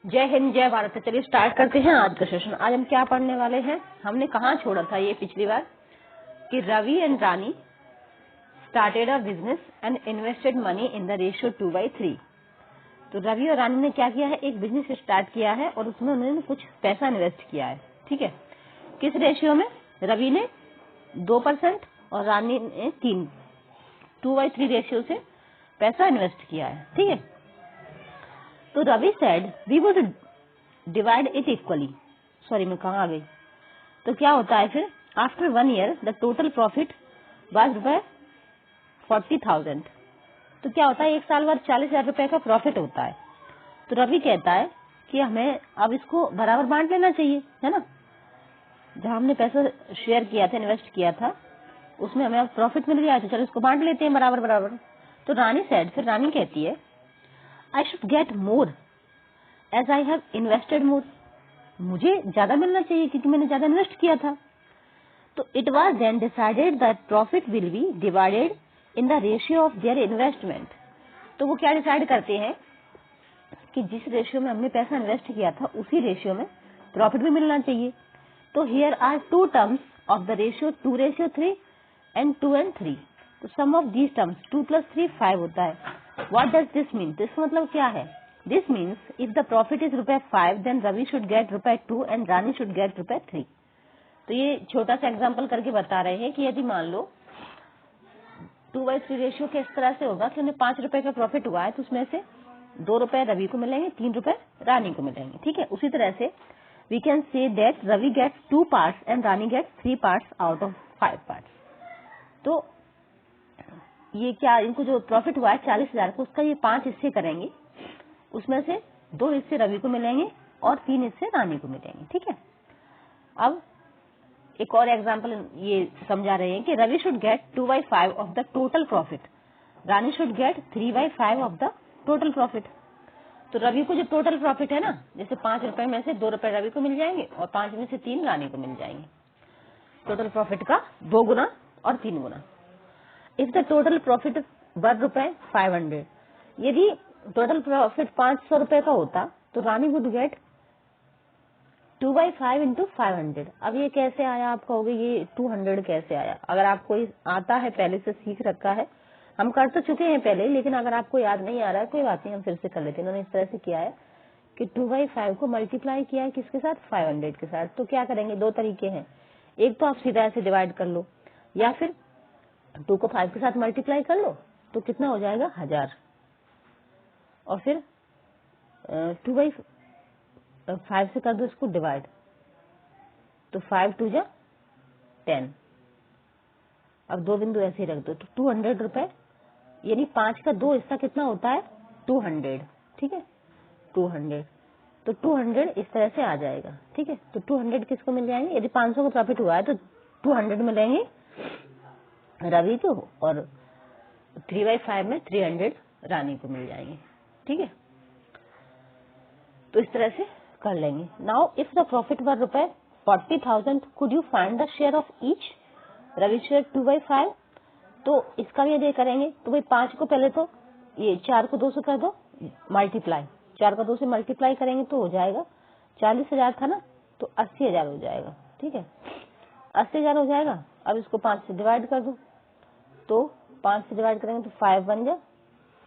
जय हिंद जय भारत। तो चलिए स्टार्ट करते हैं आज का सेशन। आज हम क्या पढ़ने वाले हैं, हमने कहाँ छोड़ा था ये पिछली बार कि Ravi and Rani started a business and invested money in the ratio 2/3। तो रवि और रानी ने क्या किया है, एक बिजनेस स्टार्ट किया है और उसमें उन्होंने कुछ पैसा इन्वेस्ट किया है। ठीक है, किस रेशियो में? रवि ने 2% और रानी ने 2/3 रेशियो से पैसा इन्वेस्ट किया है। ठीक है, तो Ravi said we would divide it equally. Sorry, मैं कहाँ आ गई? तो क्या होता है फिर? After 1 year the total profit was ₹40,000। तो क्या होता है, एक साल बाद 40,000 रुपए का प्रॉफिट होता है। तो रवि कहता है कि हमें अब इसको बराबर बांट लेना चाहिए, है ना। जहां हमने पैसा शेयर किया था, इन्वेस्ट किया था, उसमें हमें अब प्रॉफिट मिल गया है, तो चलो इसको बांट लेते हैं बराबर बराबर। तो रानी सेड, फिर रानी कहती है I should get more as I have invested more. मुझे ज्यादा मिलना चाहिए क्योंकि मैंने ज्यादा इन्वेस्ट किया था। तो it was then decided that profit will be divided in the ratio of their investment. तो वो क्या डिसाइड करते हैं कि जिस रेशियो में हमने पैसा इन्वेस्ट किया था उसी रेशियो में प्रॉफिट भी मिलना चाहिए। तो here are 2 terms of the ratio 2/3 and 2 and 3। तो सम ऑफ दीज टर्म्स 2 + 3 5 होता है। What does this mean? तो इसका मतलब क्या है? This means if the profit is ₹5 then Ravi should get ₹2 and Rani should get ₹3। तो ये छोटा सा एग्जाम्पल करके बता रहे हैं कि यदि मान लो 2/3 रेशियो किस तरह से होगा कि उन्हें ₹5 का प्रॉफिट हुआ है, तो उसमें से ₹2 रवि को मिलेंगे, ₹3 रानी को मिलेंगे। ठीक है, उसी तरह से we can say that Ravi gets 2 parts and Rani gets 3 parts out of 5 parts. तो ये क्या, इनको जो प्रॉफिट हुआ है 40,000 को, उसका ये 5 हिस्से करेंगे, उसमें से 2 हिस्से रवि को मिलेंगे और 3 हिस्से रानी को मिलेंगे। ठीक है, अब एक और एग्जांपल ये समझा रहे हैं कि Ravi should get 2/5 of the total profit, Rani should get 3/5 of the total profit. तो रवि को जो टोटल प्रॉफिट है ना, जैसे ₹5 में से ₹2 रवि को मिल जाएंगे और 5 में से 3 रानी को मिल जाएंगे। टोटल प्रॉफिट का 2 गुना और 3 गुना। इफ द टोटल प्रॉफिट ₹500, यदि टोटल प्रॉफिट ₹500 का होता तो रानी वुड गेट 2/5 इंटू 500। अब ये कैसे आया, आप कहोगे ये 200 कैसे आया? अगर आपको आता है, पहले से सीख रखा है, हम कर तो चुके हैं पहले, लेकिन अगर आपको याद नहीं आ रहा है कोई बात नहीं, हम फिर से कर लेते हैं। इन्होंने इस तरह से किया है कि 2/5 को मल्टीप्लाई किया है किसके साथ? 500 के साथ। तो क्या करेंगे, 2 तरीके हैं। एक तो आप सीधा ऐसे डिवाइड कर लो, या फिर 2 को 5 के साथ मल्टीप्लाई कर लो, तो कितना हो जाएगा? 1000। और फिर 2/5 से कर दो इसको डिवाइड, तो 5 2 जा 10। अब 2 बिंदु ऐसे ही रख दो, तो ₹200, यानी 5 का 2 हिस्सा कितना होता है? 200। ठीक है, 200। तो 200 इस तरह से आ जाएगा। ठीक है, तो 200 किसको मिल जाएंगे? यदि 500 का प्रॉफिट हुआ है तो 200 मिलेंगे रवि को और 3/5 में 300 रानी को मिल जाएंगे। ठीक है, तो इस तरह से कर लेंगे। Now if the profit were ₹40,000 could you find the share of each? Ravi share 2/5। तो इसका भी यदि करेंगे तो भाई 5 को पहले तो ये 4 को 2 से कर दो मल्टीप्लाई, 4 को 2 से मल्टीप्लाई करेंगे तो हो जाएगा 40,000 था ना, तो 80,000 हो जाएगा। ठीक है, 80,000 हो जाएगा। अब इसको 5 से डिवाइड कर दो, तो 5 से डिवाइड करेंगे तो 5 बन जा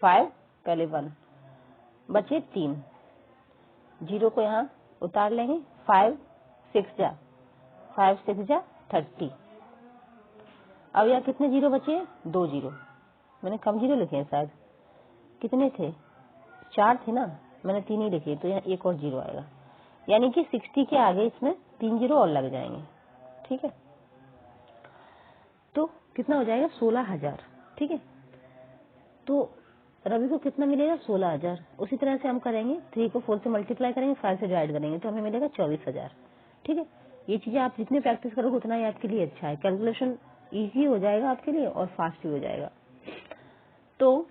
5, पहले 1 बचे 3, 0 को यहाँ उतार लेंगे, 5 6 जा 30। अब यहाँ कितने 0 बचे? 2 0। मैंने कम 0 लिखे हैं शायद। कितने थे? 4 थे ना, मैंने 3 ही लिखे, तो यहाँ एक और 0 आएगा, यानी कि 60 के आगे इसमें 3 0 और लग जाएंगे। ठीक है, तो कितना हो जाएगा? 16,000। ठीक है, तो रवि को कितना मिलेगा? 16,000। उसी तरह से हम करेंगे, 3 को 4 से मल्टीप्लाई करेंगे, 5 से डिवाइड करेंगे, तो हमें मिलेगा 24,000। ठीक है, ये चीजें आप जितने प्रैक्टिस करोगे उतना ही आपके लिए अच्छा है। कैलकुलेशन इजी हो जाएगा आपके लिए और फास्ट भी हो जाएगा। तो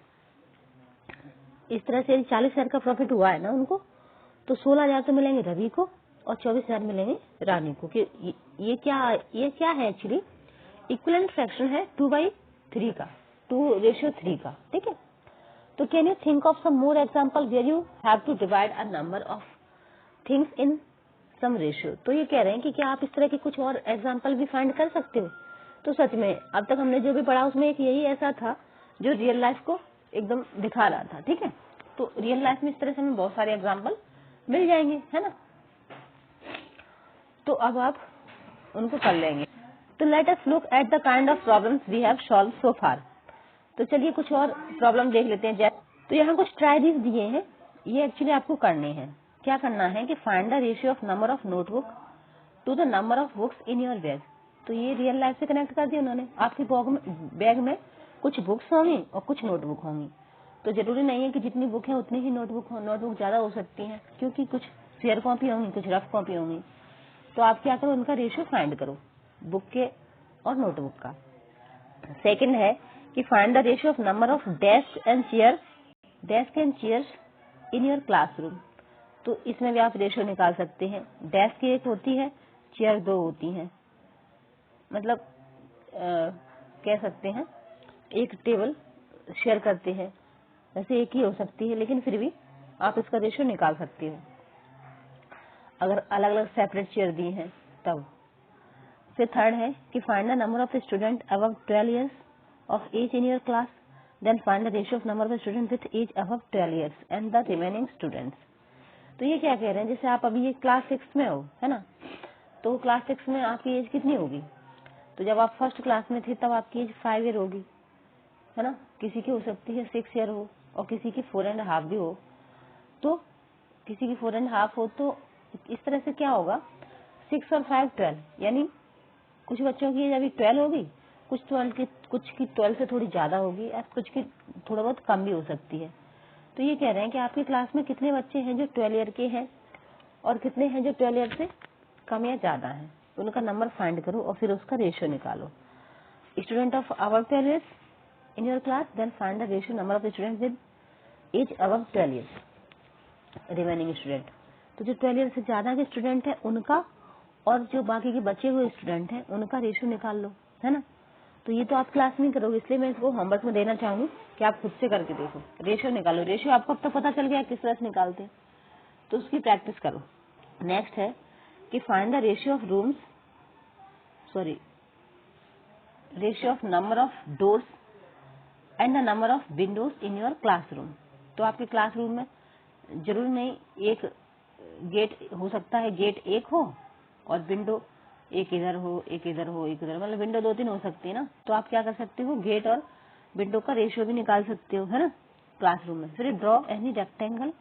इस तरह से 40,000 का प्रॉफिट हुआ है ना उनको, तो 16,000 तो मिलेंगे रवि को और 24,000 मिलेंगे रानी को। कि ये क्या है? एक्चुअली इक्विवेलेंट फ्रैक्शन है 2/3 का, 2/3 का। ठीक है, तो can you think of some more example where you have to divide a number of things in some ratio. तो ये कह रहे हैं कि क्या आप इस तरह के कुछ और एग्जाम्पल भी फाइंड कर सकते हो। तो सच में अब तक हमने जो भी पढ़ा उसमें एक यही ऐसा था जो रियल लाइफ को एकदम दिखा रहा था। ठीक है, तो रियल लाइफ में इस तरह से हमें बहुत सारे एग्जाम्पल मिल जाएंगे, है ना। तो अब आप उनको कर लेंगे। तो let us look at the kind of problems we have solve so far. तो चलिए कुछ और प्रॉब्लम देख लेते हैं। तो यहाँ कुछ ट्राइज दिए हैं, ये एक्चुअली आपको करने हैं। क्या करना है कि find the ratio of number of notebook to the number of books in your bag. तो ये रियल लाइफ से कनेक्ट कर दिया उन्होंने। आपके बैग में कुछ बुक्स होंगी और कुछ नोटबुक होंगी। तो जरूरी नहीं है कि जितनी बुक है उतनी ही नोटबुक हो, नोटबुक ज्यादा हो सकती है क्योंकि कुछ फेयर कॉपी होंगी, कुछ रफ कॉपी होंगी। तो आप क्या करो, उनका रेशियो फाइंड करो, बुक के और नोटबुक का। सेकंड है कि find the ratio of number of desk and chairs in your classroom. तो इसमें भी आप रेशियो निकाल सकते हैं। डेस्क एक होती है, चेयर 2 होती हैं। मतलब कह सकते हैं एक टेबल शेयर करते हैं, वैसे एक ही हो सकती है लेकिन फिर भी आप इसका रेशियो निकाल सकते हो अगर अलग अलग सेपरेट चेयर दी हैं तब। फिर थर्ड है कि find the number of student above 12 years of age in your class, then find the ratio of number of student with age above 12 years and the remaining students. तो ये क्या कह रहे हैं, जैसे आप अभी ये क्लास 6 में हो, है ना, तो क्लास 6 में आपकी एज कितनी होगी। तो जब आप फर्स्ट क्लास में थे तब आपकी एज 5 ईयर होगी, है ना। किसी की हो सकती है 6 ईयर हो और किसी की 4.5 भी हो। तो किसी की 4.5 हो तो इस तरह से क्या होगा, 6 और 5 12, यानी कुछ बच्चों की एज अभी 12 होगी, कुछ की 12 से थोड़ी ज्यादा होगी और कुछ की थोड़ा बहुत कम भी हो सकती है। तो ये कह रहे हैं कि आपकी क्लास में कितने बच्चे हैं जो 12 ईयर के हैं और कितने हैं जो 12 ईयर से कम या ज्यादा हैं। उनका नंबर फाइंड करो और फिर उसका रेशियो निकालो। Student of above 12 years in your class, then find the ratio number of student with age above 12 years remaining student. तो जो 12 ईयर से ज्यादा के स्टूडेंट है उनका और जो बाकी के बचे हुए स्टूडेंट हैं उनका रेशियो निकाल लो, है ना। तो ये तो आप क्लास में करोगे, इसलिए मैं इसको होमवर्क में देना चाहूंगी कि आप खुद से करके देखो, रेशियो निकालो। रेशियो आपको अब तक पता चल गया किस तरह से निकालते हैं, तो उसकी प्रैक्टिस करो। नेक्स्ट है कि find the ratio of number of doors and the number of Windows in your classroom. तो आपके क्लासरूम में जरूर नहीं एक गेट हो सकता है, गेट एक हो और विंडो एक इधर हो, एक इधर हो, एक इधर, मतलब विंडो 2-3 हो सकती है ना। तो आप क्या कर सकते हो, गेट और विंडो का रेशियो भी निकाल सकते हो, है ना, क्लासरूम में। फिर draw any rectangle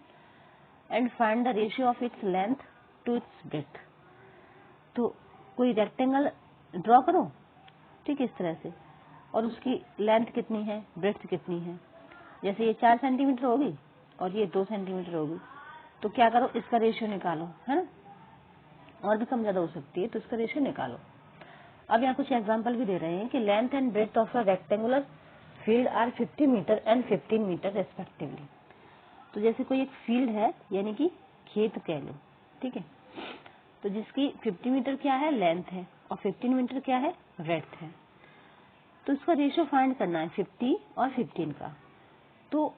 and find the ratio of its length to its breadth. तो कोई रेक्टेंगल ड्रॉ करो, ठीक इस तरह से, और उसकी लेंथ कितनी है, ब्रेथ कितनी है। जैसे ये 4 सेंटीमीटर होगी और ये 2 सेंटीमीटर होगी, तो क्या करो, इसका रेशियो निकालो, है ना। और भी कम ज्यादा हो सकती है तो इसका रेशियो निकालो। अब यहाँ कुछ एग्जांपल भी दे रहे हैं कि length and breadth of a rectangular field are 50 metre and 15 metre respectively. तो जैसे कोई एक फील्ड है, यानी कि खेत कह लो, ठीक है, तो जिसकी 50 मीटर क्या है, लेंथ है, और 15 मीटर क्या है, ब्रेथ है। तो इसका रेशियो फाइंड करना है 50 और 15 का। तो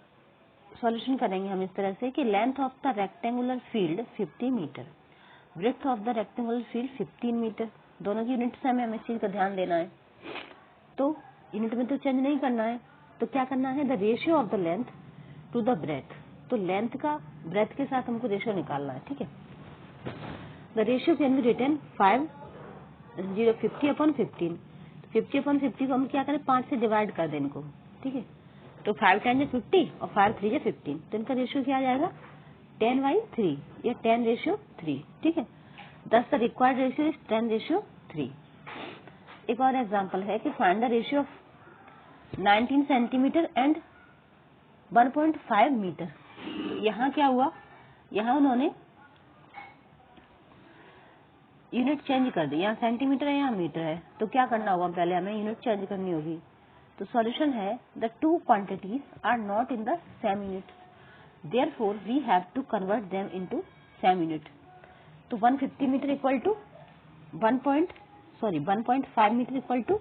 सॉल्यूशन करेंगे हम इस तरह से कि length of the rectangular field 50 metre, breadth of the rectangular field 15 metre. दोनों की यूनिट्स में हमें इस चीज का ध्यान देना है, तो यूनिट में तो चेंज नहीं करना है। तो क्या करना है, the ratio of the length to the breadth. तो लेंथ का ब्रेथ के साथ हमको रेशियो निकालना है, ठीक है। The ratio can be written 50 upon 15। 50 upon 50 को हम क्या करें, 5 से डिवाइड कर दें इनको, ठीक है। तो 5 10 is 50 और 5 3 is 15, तो इनका रेशियो क्या आ जाएगा, 10/3 या 10:3, ठीक है। दस द रिक्वायर्ड रेशियो इज 10:3। एक और एग्जांपल है कि find the ratio of 19 centimetre and 1.5 metre. यहाँ क्या हुआ, यहाँ उन्होंने यूनिट चेंज कर दी, यहाँ सेंटीमीटर है यहाँ मीटर है, तो क्या करना होगा, पहले हमें यूनिट चेंज करनी होगी। तो सॉल्यूशन है the two quantities are not in the same unit, therefore we have to convert them into same unit। तो 150 metre equal to 1.5 metre equal to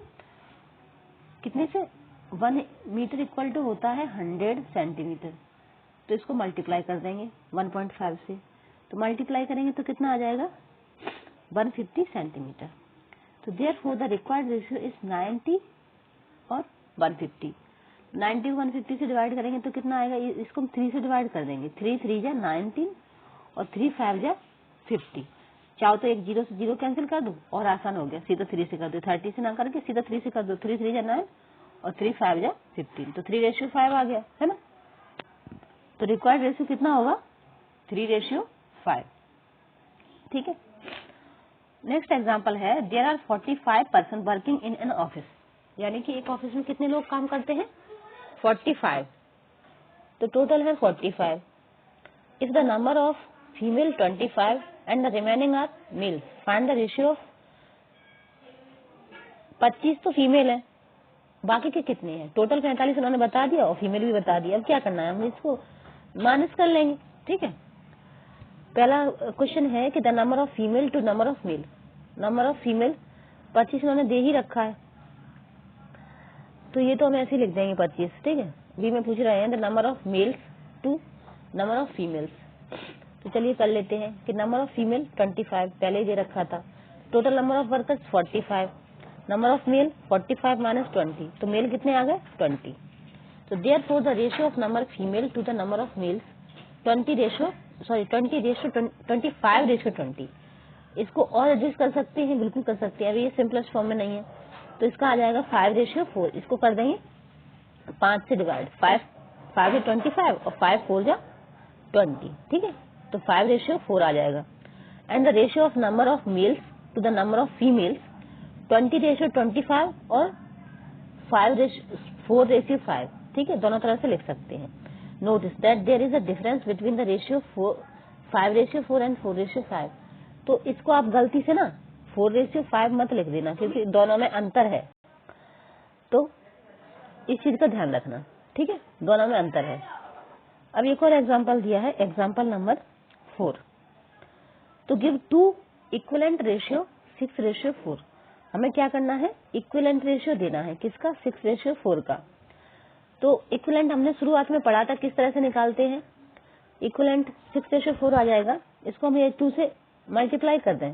कितने से, 1 मीटर इक्वल टू होता है 100 सेंटीमीटर। तो इसको मल्टीप्लाई कर देंगे 1.5 से, तो मल्टीप्लाई करेंगे तो कितना आ जाएगा 150 सेंटीमीटर। तो therefore the required ratio is 90 और 150। 90 को 150 से डिवाइड करेंगे तो कितना आएगा, इसको हम 3 से डिवाइड कर देंगे। 3 3 जा 19 और 3 5 जा 50। चाहो तो एक 0 से 0 कैंसिल कर दो और आसान हो गया, सीधा 3 से कर दो। 30 से ना करके सीधा 3 से कर दो। 3 3 जा 9 और 3 5 जा 15। तो 3:5 आ गया है ना। तो रिक्वायर्ड रेशियो कितना होगा 3:5। ठीक है। नेक्स्ट एग्जांपल है, there are 45 person working in an office. यानी कि एक ऑफिस में कितने लोग काम करते हैं 45। तो टोटल है 45। If the number of female 25 and the remaining are male, find the ratio of. 25 तो फीमेल है, बाकी के कितने हैं, टोटल 45 उन्होंने बता दिया और फीमेल भी बता दिया। अब क्या करना है, हम इसको माइनस कर लेंगे। ठीक है। पहला क्वेश्चन है कि the number of female to number of male. Number of female 25 उन्होंने दे ही रखा है, तो ये तो हम ऐसे ही लिख देंगे 25। ठीक है। बी में पूछ रहे हैं the number of males to number of females. तो चलिए कर लेते हैं कि नंबर ऑफ फीमेल 25 पहले ही दे रखा था। Total number of workers 45। Number of male 45 minus 20, तो मेल कितने आ गए 20। तो therefore the ratio of number female to the number of males 25:20। इसको और एडजस्ट कर सकते हैं, बिल्कुल कर सकते हैं। अभी ये सिंपलेस्ट फॉर्म में नहीं है, तो इसका आ जाएगा 5:4। इसको कर देंगे 5 से डिवाइड। 5 5 25 और 5 4 जा 20। ठीक है। तो 5:4 आ जाएगा। And the ratio of number of males to the number of females 20:25 और 4:5। ठीक है, दोनों तरह से लिख सकते हैं। Notice that there is a difference between the ratio 5:4 and 4:5। तो इसको आप गलती से ना 4:5 मत लिख देना, क्योंकि दोनों में अंतर है। तो इस चीज का ध्यान रखना। ठीक है, दोनों में अंतर है। अब एक और एग्जांपल दिया है, एग्जांपल नंबर 4। तो गिव 2 इक्विवेलेंट रेशियो 6:4। हमें क्या करना है, इक्विवेलेंट रेशियो देना है। किसका, 6:4 का। तो इक्विवेलेंट हमने शुरुआत में पढ़ा था, किस तरह से निकालते हैं। इक्विवेलेंट 6:4 आ जाएगा। इसको हम ये 2 से मल्टीप्लाई कर दें।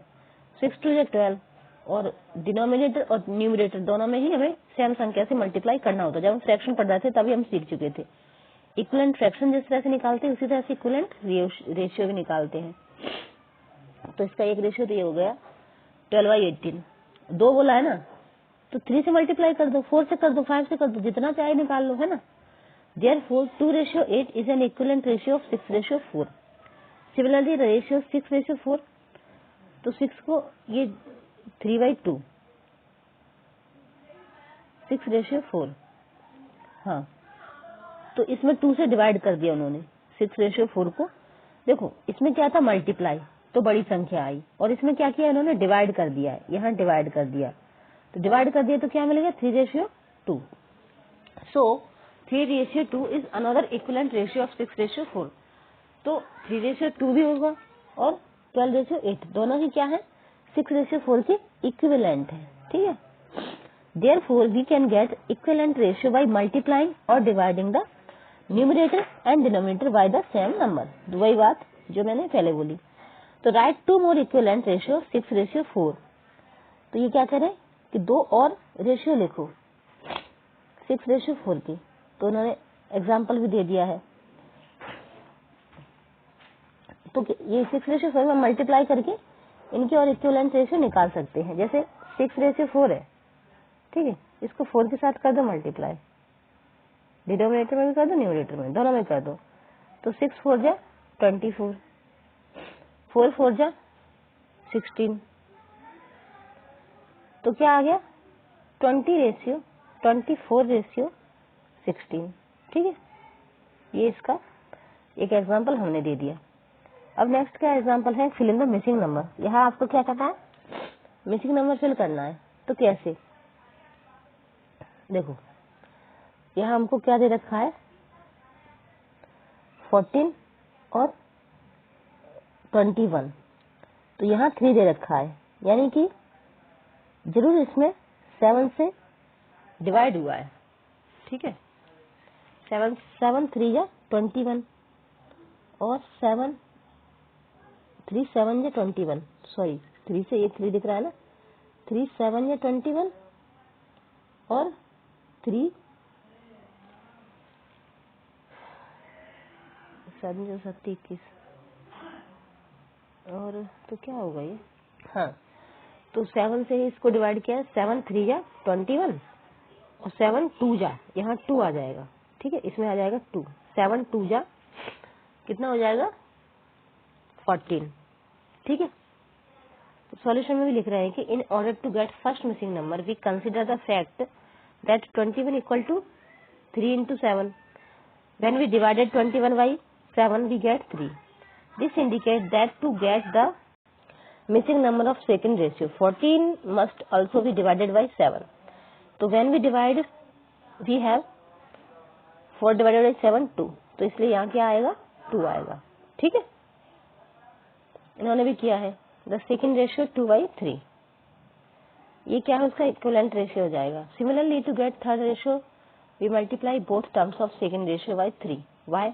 6 2 जा 12 और डिनोमिनेटर और न्यूमरेटर दोनों में ही हमें सेम संख्या से मल्टीप्लाई करना होता है। जब हम फ्रैक्शन पढ़ रहे थे तभी हम सीख चुके थे। इक्विवेलेंट फ्रैक्शन जिस तरह से निकालते हैं उसी तरह से इक्विवेलेंट रेशियो भी निकालते हैं। तो इसका एक रेशियो तो ये हो गया 12/18। 2 बोला है ना, तो 3 से मल्टीप्लाई कर दो, 4 से कर दो, 5 से कर दो, जितना चाहे निकाल लो, है ना। Therefore 2:8 is an equivalent ratio of 6:4। Similarly ratio 6:4, तो 6 को ये 3/2 6:4। हाँ, तो इसमें 2 से डिवाइड कर दिया उन्होंने 6:4 को। देखो इसमें क्या था, मल्टीप्लाई, तो बड़ी संख्या आई, और इसमें क्या किया इन्होंने, डिवाइड कर दिया है। यहाँ डिवाइड कर दिया, तो डिवाइड कर दिया तो क्या मिलेगा 3:2। सो 3:2 is another equivalent ratio of 6:4। तो 3:2 भी होगा और 12:8 दोनों ही क्या है, 6:4 के इक्विवेलेंट है। ठीक है। Therefore, we can get equivalent ratio by multiplying or dividing the numerator and denominator by the same number। वही बात जो मैंने पहले बोली। तो write 2 more equivalent ratio 6:4। तो ये क्या करें कि 2 और रेशियो लिखो 6:4 की। तो उन्होंने एग्जाम्पल भी दे दिया है। तो ये 6:4 में मल्टीप्लाई करके इनकी और इक्विवेलेंट रेशियो निकाल सकते हैं। जैसे 6:4 है, ठीक है, इसको 4 के साथ कर दो मल्टीप्लाई, डिनोमिनेटर में भी कर दो, न्यूमरेटर में, दोनों में कर दो। तो 6 4 जा 24, 4 4 जा 16। तो क्या आ गया 24:16। ठीक है, ये इसका एक एग्जांपल हमने दे दिया। अब नेक्स्ट का एग्जांपल है fill in the missing number. यहाँ आपको क्या करना है, मिसिंग नंबर फिल करना है। तो कैसे, देखो यहाँ हमको क्या दे रखा है, 14 और 21। तो यहाँ 3 दे रखा है, यानी कि जरूर इसमें 7 से डिवाइड हुआ है। ठीक है, 7 3 या 21 और 7 3 7 या 21, सॉरी 3 से ये 3 दिख रहा है ना, 3 7 या 21 और 3 7 या 7 21 और तो क्या होगा ये, हाँ तो 7 से इसको डिवाइड किया है, 7 3 या 21 और 7 2 जा, यहाँ 2 आ जाएगा, ठीक है, इसमें आ जाएगा 2, 7 2 जा कितना हो जाएगा 14, ठीक है। तो सॉल्यूशन में भी लिख रहे हैं कि in order to get first missing number we consider the fact that 21 equal to 3 into 7, when we divided 21 by 7 we get 3. This indicates that to get the missing number of second ratio 14 must also be divided by 7. तो when we divide we have 4 divided by 7 2, तो इसलिए यहाँ क्या आएगा 2 आएगा, ठीक है। इन्होंने भी किया है द सेकेंड रेशियो 2/3, ये क्या है उसका इक्विवेलेंट रेशियो हो जाएगा। Similarly to get third ratio we multiply both terms of second ratio by 3, why,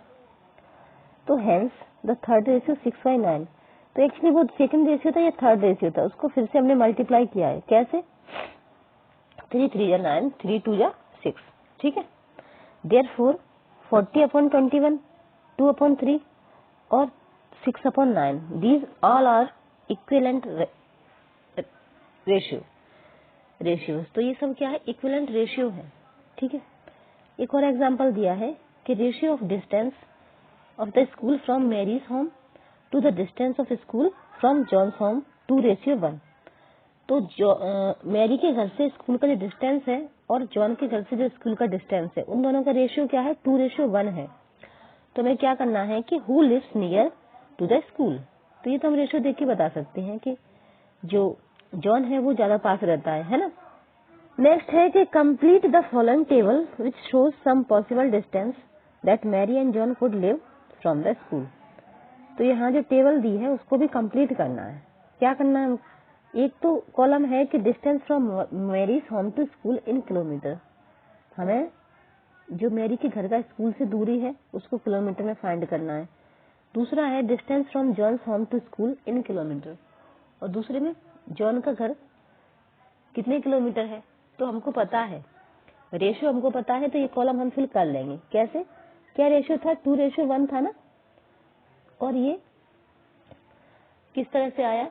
तो हेंस द थर्ड रेशियो 6/9, तो एक्चुअली वो सेकेंड रेशियो था या थर्ड रेशियो था, उसको फिर से हमने मल्टीप्लाई किया है, कैसे 3 3 या 9, 3 2 या 6, ठीक है। देयरफॉर 40/21, 2/3 और 6/9, these all are equivalent ratios, तो ये सब क्या है इक्विवेलेंट रेशियो है, ठीक है। एक और एग्जांपल दिया है कि ratio of distance of the school from Mary's home to the distance of school from John's home 2:1, तो मैरी के घर से स्कूल का जो डिस्टेंस है और जॉन के घर से जो स्कूल का डिस्टेंस है उन दोनों का रेशियो क्या है 2:1 है। तो हमें क्या करना है कि who lives near to the school, तो ये तो हम रेशियो देख के बता सकते हैं कि जो जॉन है वो ज्यादा पास रहता है ना। नेक्स्ट है कि complete the following table which shows some possible distance that Mary and John could live from the school, तो यहाँ जो टेबल दी है उसको भी कंप्लीट करना है। क्या करना है, एक तो कॉलम है कि distance from Mary's home to school in kilometre, हमें जो मैरी के घर का स्कूल से दूरी है उसको किलोमीटर में फाइंड करना है। दूसरा है distance from John's home to school in kilometre, और दूसरे में जॉन का घर कितने किलोमीटर है, तो हमको पता है रेशियो, हमको पता है, तो ये कॉलम हम फिल कर लेंगे। कैसे, क्या रेशियो था 2:1 था ना, और ये किस तरह से आया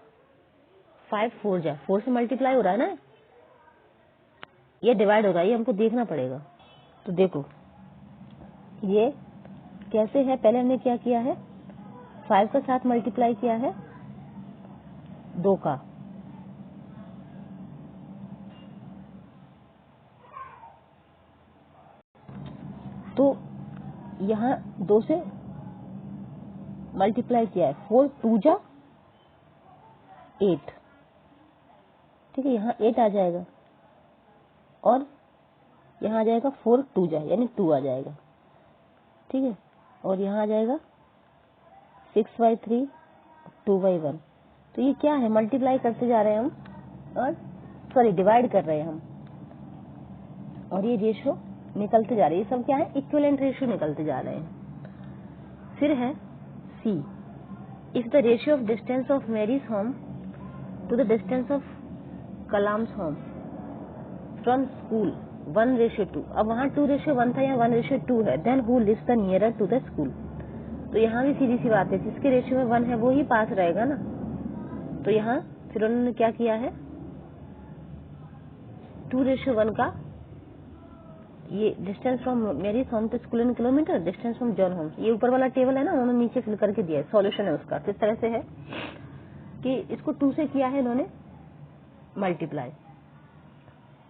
5 4 जा 4 से मल्टीप्लाई हो रहा है ना, ये डिवाइड हो रहा है, ये हमको देखना पड़ेगा। तो देखो ये कैसे है, पहले हमने क्या किया है 5 का साथ मल्टीप्लाई किया है 2 का, तो यहाँ 2 से मल्टीप्लाई किया है 4 2 जा 8, ठीक है, यहाँ 8 आ जाएगा और यहाँ आ जाएगा 4 2 जा यानी 2 आ जाएगा, ठीक है, और यहाँ आ जाएगा 6/3 2/1, तो ये क्या है मल्टीप्लाई करते जा रहे हैं हम, और सॉरी डिवाइड कर रहे हैं हम, और ये रेशियो निकलते जा रहे हैं, ये सब क्या है इक्विवेलेंट रेशियो निकलते जा रहे हैं। फिर है see, if the ratio of distance of Mary's home to the distance of Kalam's home from school 1:2, अब वहाँ 2:1 था, यहाँ 1:2 है, then who lives the nearer to the school, तो यहाँ भी सीधी सी बात है, जिसके रेशियो में 1 है वो ही पास रहेगा ना, तो यहाँ फिर उन्होंने क्या किया है 2:1 का, ये distance from Mary's home to school in kilometre, distance from John home, ये ऊपर वाला टेबल है ना, उन्होंने नीचे फिल करके दिया है, सॉल्यूशन है उसका किस तरह से है कि इसको 2 से किया है इन्होंने मल्टीप्लाई,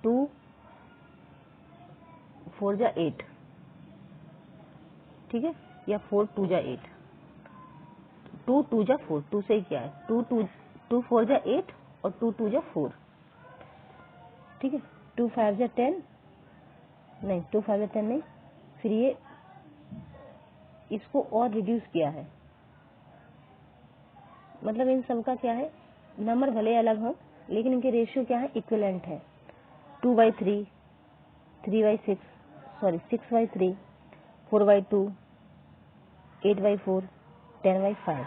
2 4 जा 8, ठीक है, या 4 2 जा 8, 2 2 जा 4, 2 से ही किया है, 2 4 जा 8 और 2 2 जा 4, ठीक है, 2 5 जा 10 नहीं, 2 5 जा 10 नहीं, फिर ये इसको और रिड्यूस किया है, मतलब इन सब का क्या है नंबर भले अलग हो लेकिन इनके रेशियो क्या है इक्विवेलेंट है, 2/3 3/6 सॉरी 6/3 4/2 8/4 10/5,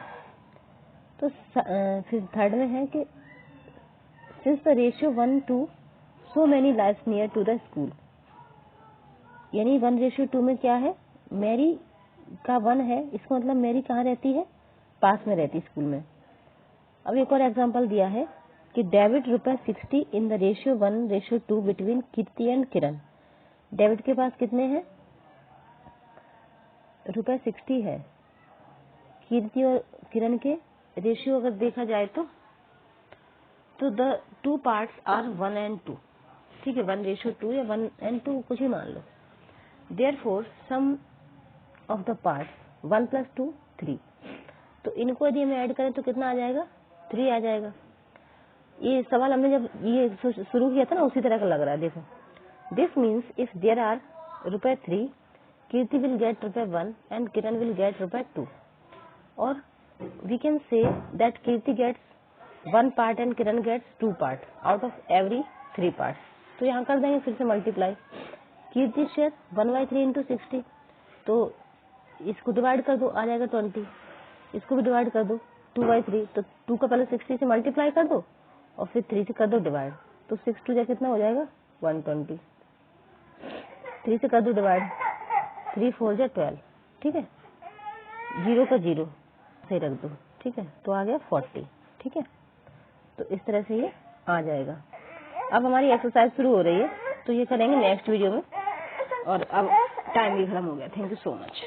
तो फिर थर्ड में है कि since the ratio 1:2 so many lives near to the school, यानी 1:2 में क्या है, मैरी का 1 है, इसका मतलब मैरी कहाँ रहती है, पास में रहती स्कूल में। अब एक और एग्जांपल दिया है कि debit ₹60 in the ratio 1:2 between Kirti and Kiran. Debit के पास कितने हैं, ₹60 है। कीर्ति और किरण के रेशियो अगर देखा जाए तो the two parts are 1 and 2, ठीक है, 1:2 या 1 and 2 कुछ ही मान लो। Therefore some of the parts 1 + 2 3, तो इनको यदि हमें ऐड करें तो कितना आ जाएगा, 3 आ जाएगा। ये सवाल हमने जब ये शुरू किया था ना उसी तरह का लग रहा है। देखो, this means if there are ₹3, Kirti will get ₹1 and Kiran will get ₹2, और we can say that Kirti gets 1 part and Kiran gets 2 part out of every 3 part. तो यहाँ कर देंगे फिर से मल्टीप्लाई, कीर्ति शेयर 1/3 इंटू 60, तो इसको डिवाइड कर दो, आ जाएगा 20, इसको भी डिवाइड कर दो 2/3, तो 2 का पहले 60 से मल्टीप्लाई कर दो और फिर 3 से कर दो डिवाइड, तो 6 2 कितना हो जाएगा 120, 3 से कर दो डिवाइड, 3 4 12, ठीक है, 0 का 0 से रख दो, ठीक है, तो आ गया 40, ठीक है। तो इस तरह से ये आ जाएगा। अब हमारी एक्सरसाइज शुरू हो रही है, तो ये करेंगे नेक्स्ट वीडियो में, और अब टाइम भी खत्म हो गया। Thank you so much.